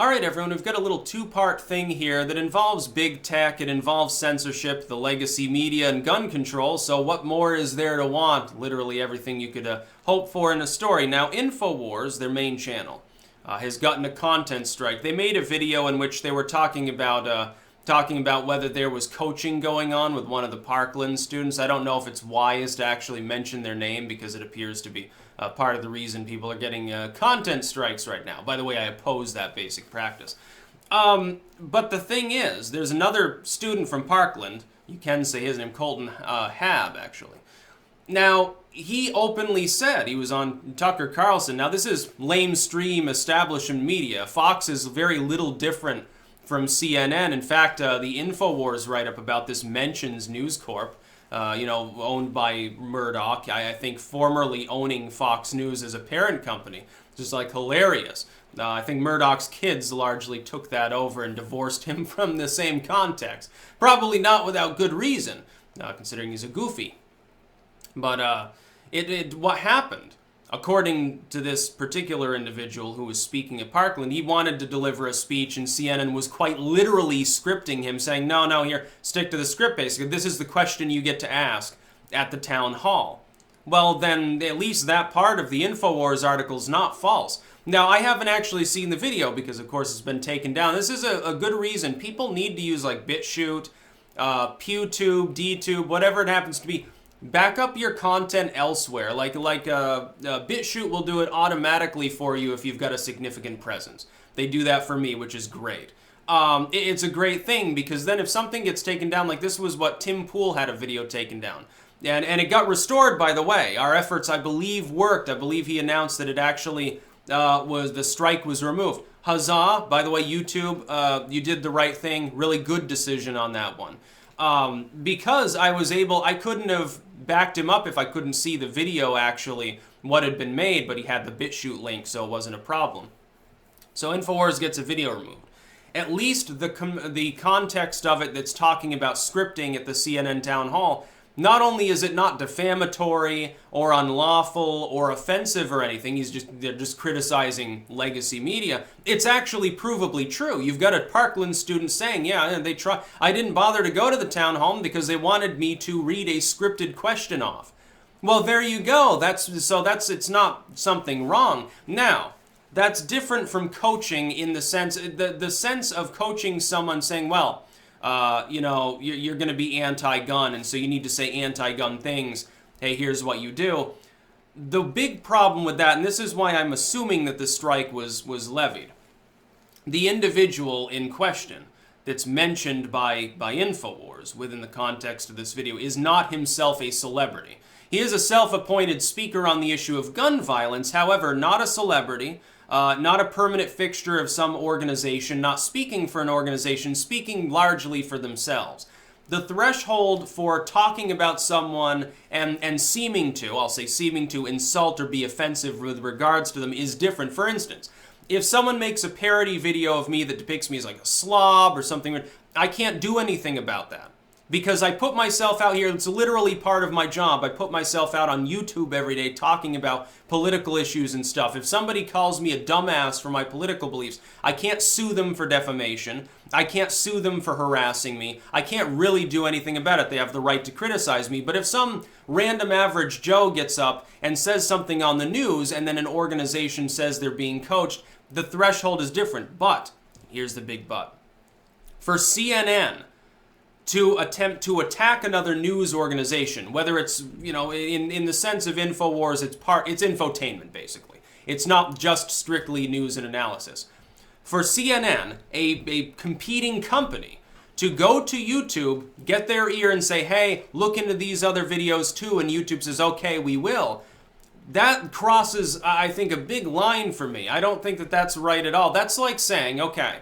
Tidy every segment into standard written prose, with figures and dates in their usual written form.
Alright everyone, we've got a little two-part thing here that involves big tech, it involves censorship, the legacy media, and gun control, so what more is there to want? Literally everything you could hope for in a story. Now, Infowars, their main channel, has gotten a content strike. They made a video in which they were talking about whether there was coaching going on with one of the Parkland students. I don't know if it's wise to actually mention their name because it appears to be part of the reason people are getting content strikes right now. By the way, I oppose that basic practice. But the thing is, there's another student from Parkland, you can say his name, Colton Hab, actually. Now, he openly said, he was on Tucker Carlson. Now, this is lamestream establishment media. Fox is very little different from CNN. In fact, the Infowars write-up about this mentions News Corp, owned by Murdoch, I think formerly owning Fox News as a parent company, which is like hilarious. I think Murdoch's kids largely took that over and divorced him from the same context. Probably not without good reason, considering he's a goofy. But what happened? According to this particular individual who was speaking at Parkland, he wanted to deliver a speech and CNN was quite literally scripting him, saying, no, here, stick to the script, basically. This is the question you get to ask at the town hall. Well, then, at least that part of the Infowars article is not false. Now, I haven't actually seen the video because, of course, it's been taken down. This is a good reason. People need to use, like, BitChute, PewTube, DTube, whatever it happens to be. Back up your content elsewhere. Like BitChute will do it automatically for you if you've got a significant presence. They do that for me, which is great. It's a great thing because then if something gets taken down, like this was what Tim Pool had a video taken down. And it got restored, by the way. Our efforts, I believe, worked. I believe he announced that it actually the strike was removed. Huzzah! By the way, YouTube, you did the right thing. Really good decision on that one. Because I couldn't have backed him up if I couldn't see the video actually, what had been made, but he had the BitChute link, so it wasn't a problem. So Infowars gets a video removed. At least the context of it that's talking about scripting at the CNN town hall, not only is it not defamatory or unlawful or offensive or anything, they're just criticizing legacy media. It's actually provably true. You've got a Parkland student saying, yeah, I didn't bother to go to the town hall because they wanted me to read a scripted question off. Well, there you go. It's not something wrong. Now, that's different from coaching in the sense of coaching someone saying, well, you're going to be anti-gun, and so you need to say anti-gun things. Hey, here's what you do. The big problem with that, and this is why I'm assuming that the strike was levied, the individual in question that's mentioned by Infowars within the context of this video is not himself a celebrity. He is a self-appointed speaker on the issue of gun violence, however, not a celebrity, not a permanent fixture of some organization, not speaking for an organization, speaking largely for themselves. The threshold for talking about someone and seeming to insult or be offensive with regards to them is different. For instance, if someone makes a parody video of me that depicts me as like a slob or something, I can't do anything about that. Because I put myself out here, it's literally part of my job. I put myself out on YouTube every day talking about political issues and stuff. If somebody calls me a dumbass for my political beliefs, I can't sue them for defamation. I can't sue them for harassing me. I can't really do anything about it. They have the right to criticize me. But if some random average Joe gets up and says something on the news and then an organization says they're being coached, the threshold is different. But, here's the big but. For CNN to attempt to attack another news organization, whether it's, in the sense of Infowars, it's infotainment, basically. It's not just strictly news and analysis. For CNN, a competing company, to go to YouTube, get their ear and say, hey, look into these other videos too, and YouTube says, okay, we will, that crosses, I think, a big line for me. I don't think that that's right at all. That's like saying, okay,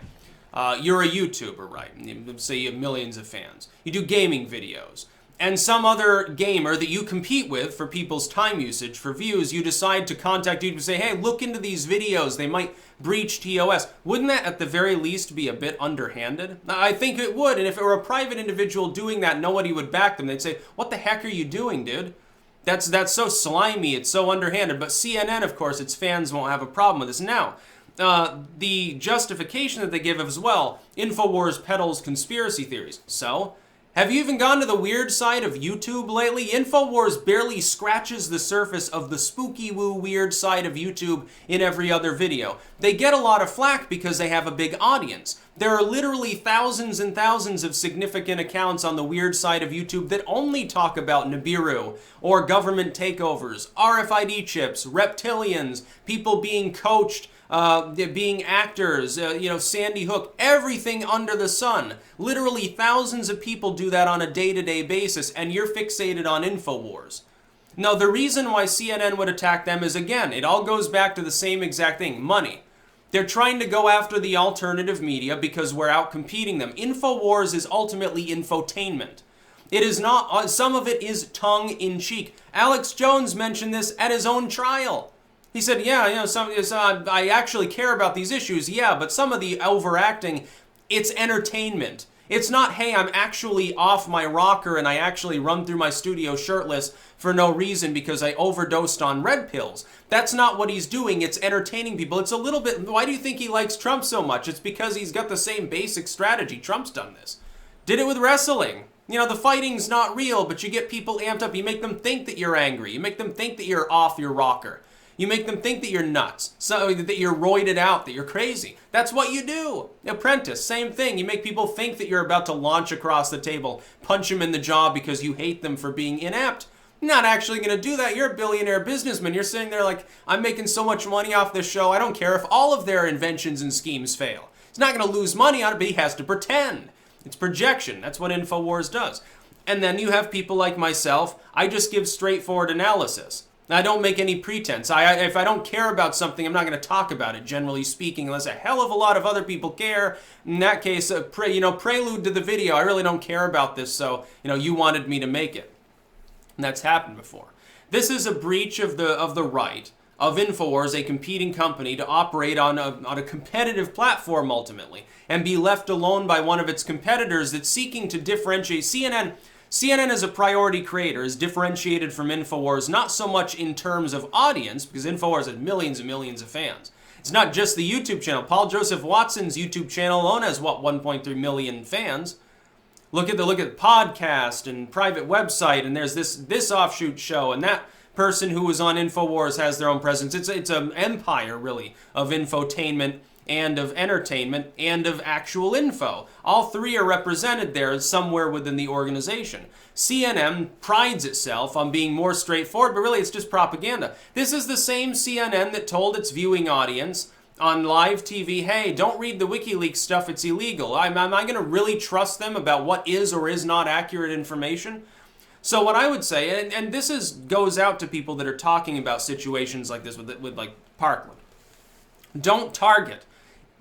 you're a YouTuber, right? Say you have millions of fans. You do gaming videos. And some other gamer that you compete with for people's time usage, for views, you decide to contact YouTube and say, hey, look into these videos. They might breach TOS. Wouldn't that at the very least be a bit underhanded? I think it would. And if it were a private individual doing that, nobody would back them. They'd say, what the heck are you doing, dude? That's so slimy. It's so underhanded. But CNN, of course, its fans won't have a problem with this. Now, the justification that they give as well, Infowars peddles conspiracy theories. So, have you even gone to the weird side of YouTube lately? Infowars barely scratches the surface of the spooky woo weird side of YouTube in every other video. They get a lot of flack because they have a big audience. There are literally thousands and thousands of significant accounts on the weird side of YouTube that only talk about Nibiru, or government takeovers, RFID chips, reptilians, people being coached, being actors, Sandy Hook, everything under the sun. Literally thousands of people do that on a day-to-day basis, and you're fixated on Infowars. Now, the reason why CNN would attack them is, again, it all goes back to the same exact thing, money. They're trying to go after the alternative media because we're out competing them. Infowars is ultimately infotainment. It is not, some of it is tongue-in-cheek. Alex Jones mentioned this at his own trial. He said, yeah, I actually care about these issues, yeah, but some of the overacting, it's entertainment. It's not, hey, I'm actually off my rocker and I actually run through my studio shirtless for no reason because I overdosed on red pills. That's not what he's doing. It's entertaining people. It's a little bit, why do you think he likes Trump so much? It's because he's got the same basic strategy. Trump's done this. Did it with wrestling. The fighting's not real, but you get people amped up. You make them think that you're angry. You make them think that you're off your rocker. You make them think that you're nuts, so that you're roided out, that you're crazy. That's what you do. Apprentice, same thing. You make people think that you're about to launch across the table, punch them in the jaw because you hate them for being inept. You're not actually going to do that. You're a billionaire businessman. You're sitting there like, I'm making so much money off this show, I don't care if all of their inventions and schemes fail. He's not going to lose money on it, but he has to pretend. It's projection. That's what Infowars does. And then you have people like myself. I just give straightforward analysis. I don't make any pretense. If I don't care about something, I'm not going to talk about it, generally speaking, unless a hell of a lot of other people care. In that case, prelude to the video, I really don't care about this, so, you wanted me to make it. And that's happened before. This is a breach of the right of Infowars, a competing company, to operate on a competitive platform, ultimately, and be left alone by one of its competitors that's seeking to differentiate. CNN as a priority creator is differentiated from Infowars not so much in terms of audience, because Infowars has millions and millions of fans. It's not just the YouTube channel. Paul Joseph Watson's YouTube channel alone has, 1.3 million fans. Look at the podcast and private website, and there's this offshoot show, and that person who was on Infowars has their own presence. It's an empire, really, of infotainment and of entertainment, and of actual info. All three are represented there somewhere within the organization. CNN prides itself on being more straightforward, but really it's just propaganda. This is the same CNN that told its viewing audience on live TV, hey, don't read the WikiLeaks stuff, it's illegal. Am I going to really trust them about what is or is not accurate information? So what I would say, and this goes out to people that are talking about situations like this with like Parkland. Don't target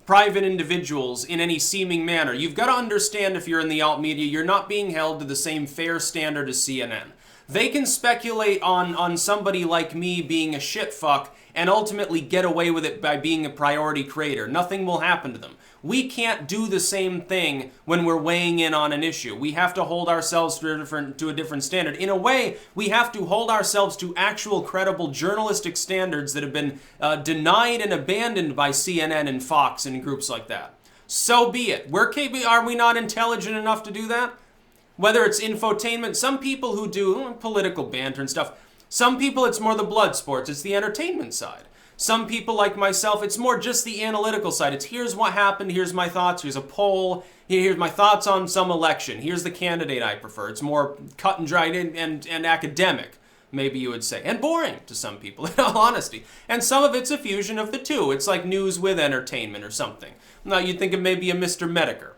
private individuals in any seeming manner. You've got to understand, if you're in the alt media, you're not being held to the same fair standard as CNN. They can speculate on somebody like me being a shitfuck and ultimately get away with it by being a priority creator. Nothing will happen to them. We can't do the same thing when we're weighing in on an issue. We have to hold ourselves to a different standard. In a way, we have to hold ourselves to actual credible journalistic standards that have been denied and abandoned by CNN and Fox and groups like that. So be it. Are we not intelligent enough to do that? Whether it's infotainment, some people who do political banter and stuff, some people it's more the blood sports, it's the entertainment side. Some people like myself, it's more just the analytical side. It's here's what happened, here's my thoughts, here's a poll, here's my thoughts on some election, here's the candidate I prefer. It's more cut and dried and academic, maybe you would say, and boring to some people, in all honesty. And some of it's a fusion of the two. It's like news with entertainment or something. Now you'd think of maybe a Mr. Medicare.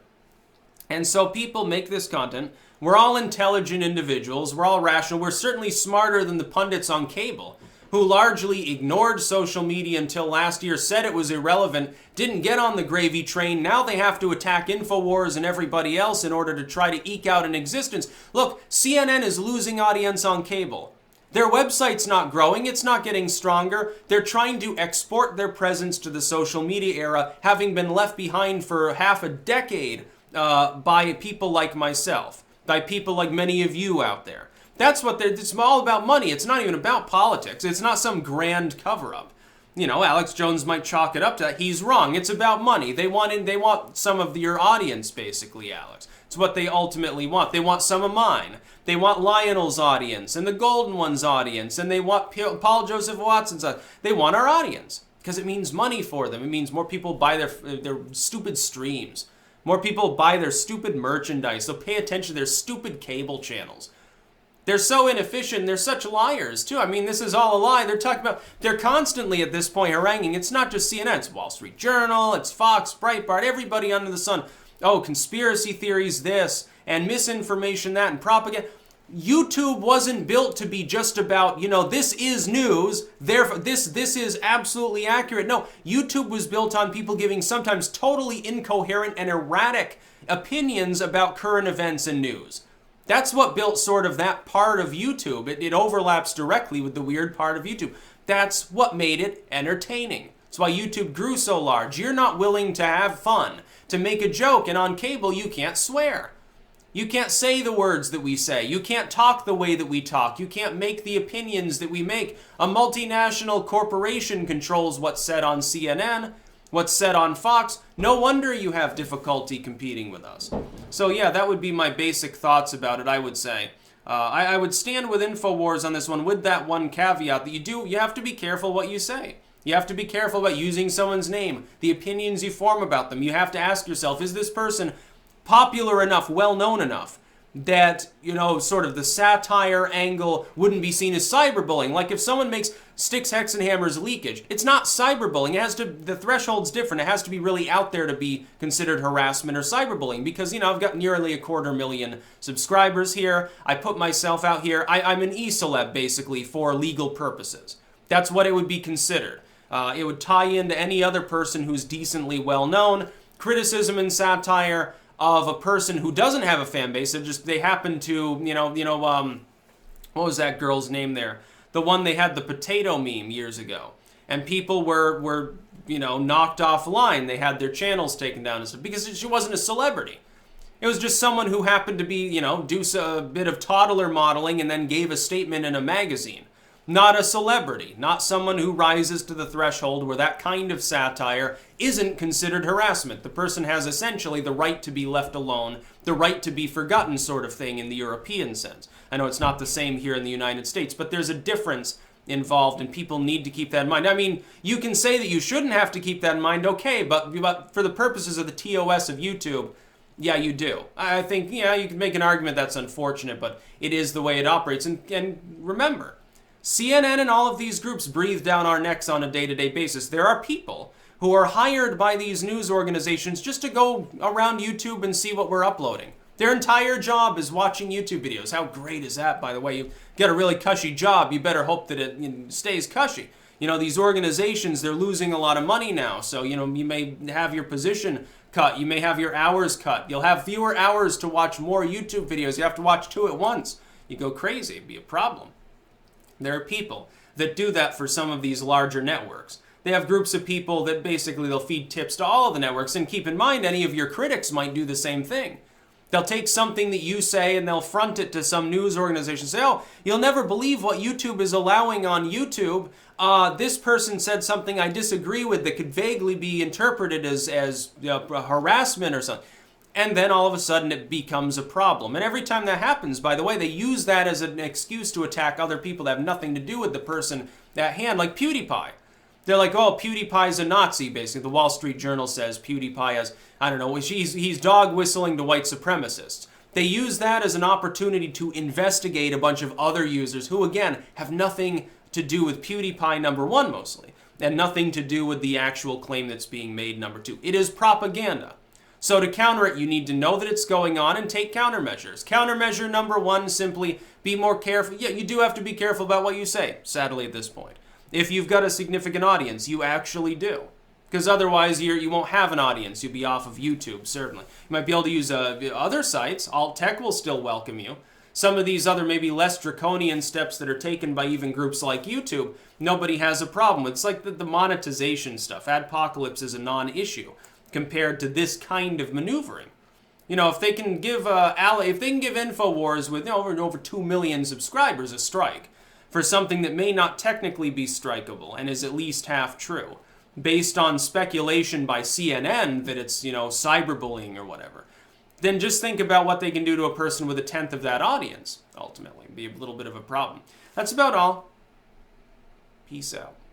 And so people make this content. We're all intelligent individuals. We're all rational. We're certainly smarter than the pundits on cable, who largely ignored social media until last year, said it was irrelevant, didn't get on the gravy train. Now they have to attack Infowars and everybody else in order to try to eke out an existence. Look, CNN is losing audience on cable. Their website's not growing. It's not getting stronger. They're trying to export their presence to the social media era, having been left behind for half a decade by people like myself, by people like many of you out there. That's what it's all about money. It's not even about politics. It's not some grand cover-up. you know, Alex Jones might chalk it up to that. He's wrong. It's about money. They want some of your audience, basically, Alex. It's what they ultimately want. They want some of mine. They want Lionel's audience and the Golden One's audience, and they want Paul Joseph Watson's audience. They want our audience because it means money for them. It means more people buy their stupid streams. More people buy their stupid merchandise. They'll pay attention to their stupid cable channels. They're so inefficient. They're such liars, too. I mean, this is all a lie. They're constantly at this point haranguing. It's not just CNN. It's Wall Street Journal. It's Fox, Breitbart, everybody under the sun. Oh, conspiracy theories this, and misinformation that, and propaganda. YouTube wasn't built to be just about, you know, this is news, therefore this is absolutely accurate. No, YouTube was built on people giving sometimes totally incoherent and erratic opinions about current events and news. That's what built sort of that part of YouTube. It overlaps directly with the weird part of YouTube. That's what made it entertaining. That's why YouTube grew so large. You're not willing to have fun, to make a joke, and on cable you can't swear. You can't say the words that we say. You can't talk the way that we talk. You can't make the opinions that we make. A multinational corporation controls what's said on CNN, what's said on Fox. No wonder you have difficulty competing with us. So yeah, that would be my basic thoughts about it, I would say. I would stand with Infowars on this one with that one caveat that you have to be careful what you say. You have to be careful about using someone's name, the opinions you form about them. You have to ask yourself, is this person popular enough, well-known enough, that, you know, sort of the satire angle wouldn't be seen as cyberbullying? Like if someone makes Sticks, Hex, and Hammers leakage, it's not cyberbullying. It has to, the threshold's different. It has to be really out there to be considered harassment or cyberbullying because, you know, I've got nearly 250,000 subscribers here. I put myself out here. I'm an e-celeb, basically, for legal purposes. That's what it would be considered. It would tie into any other person who's decently well-known. Criticism and satire of a person who doesn't have a fan base. They happen to, what was that girl's name there? The one they had the potato meme years ago. And people were knocked offline. They had their channels taken down and stuff because she wasn't a celebrity. It was just someone who happened to be, do a bit of toddler modeling and then gave a statement in a magazine. Not a celebrity, not someone who rises to the threshold where that kind of satire isn't considered harassment. The person has essentially the right to be left alone, the right to be forgotten sort of thing in the European sense. I know it's not the same here in the United States, but there's a difference involved and people need to keep that in mind. I mean, you can say that you shouldn't have to keep that in mind, okay, but for the purposes of the TOS of YouTube, yeah, you do. I think, yeah, you can make an argument that's unfortunate, but it is the way it operates. And remember, CNN and all of these groups breathe down our necks on a day-to-day basis. There are people who are hired by these news organizations just to go around YouTube and see what we're uploading. Their entire job is watching YouTube videos. How great is that, by the way? You get a really cushy job, you better hope that it stays cushy. You know, these organizations, they're losing a lot of money now, so, you may have your position cut, you may have your hours cut. You'll have fewer hours to watch more YouTube videos. You have to watch 2 at once. You go crazy, it'd be a problem. There are people that do that for some of these larger networks. They have groups of people that basically they'll feed tips to all of the networks, and keep in mind any of your critics might do the same thing. They'll take something that you say and they'll front it to some news organization. Say, oh, you'll never believe what YouTube is allowing on YouTube. This person said something I disagree with that could vaguely be interpreted as harassment or something. And then all of a sudden it becomes a problem. And every time that happens, by the way, they use that as an excuse to attack other people that have nothing to do with the person at hand, like PewDiePie. They're like, oh, PewDiePie's a Nazi, basically. The Wall Street Journal says PewDiePie has, I don't know, he's dog whistling to white supremacists. They use that as an opportunity to investigate a bunch of other users who, again, have nothing to do with PewDiePie, number one, mostly, and nothing to do with the actual claim that's being made, number two. It is propaganda. So to counter it, you need to know that it's going on and take countermeasures. Countermeasure number one, simply be more careful. Yeah, you do have to be careful about what you say, sadly, at this point. If you've got a significant audience, you actually do. Because otherwise, you won't have an audience. You'll be off of YouTube, certainly. You might be able to use other sites. Alt Tech will still welcome you. Some of these other maybe less draconian steps that are taken by even groups like YouTube, nobody has a problem with. It's like the monetization stuff. Adpocalypse is a non-issue compared to this kind of maneuvering. If they can give Infowars with over 2 million subscribers a strike for something that may not technically be strikeable and is at least half true, based on speculation by CNN that it's, cyberbullying or whatever, then just think about what they can do to a person with a tenth of that audience, ultimately. It'd be a little bit of a problem. That's about all. Peace out.